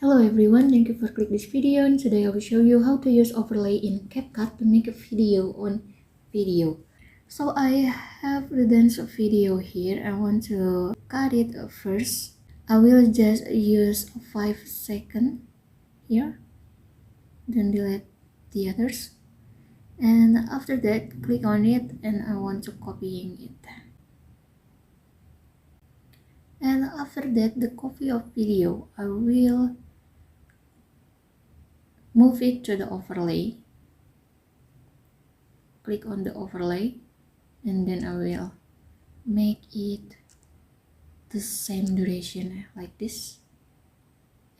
Hello everyone, thank you for clicking this video, and today I will show you how to use overlay in CapCut to make a video on video. So I have the dance video here. I want to cut it first. I will just use 5 seconds here, then delete the others. And after that, click on it and I want to copying it. And after that, the copy of video, I will move it to the overlay. Click on the overlay and then I will make it the same duration like this.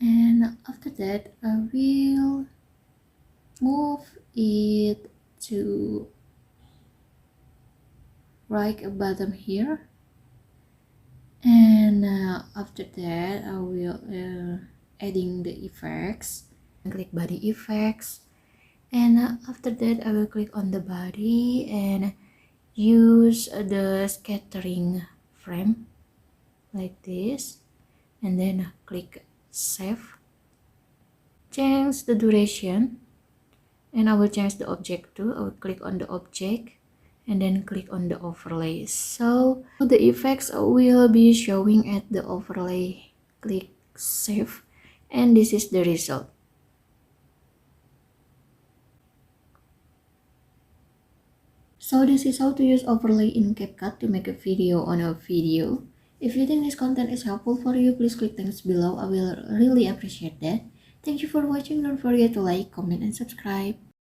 And after that, I will move it to right bottom here. And after that, I will adding the effects. Click body effects. And after that, I will click on the body and use the scattering frame like this, and then click save. Change the duration, and I will change the object too. I will click on the object and then click on the overlay. So the effects will be showing at the overlay. Click save, and this is the result. So this is how to use overlay in CapCut to make a video on a video. If you think this content is helpful for you, please click thanks below. I will really appreciate that. Thank you for watching. Don't forget to like, comment, and subscribe.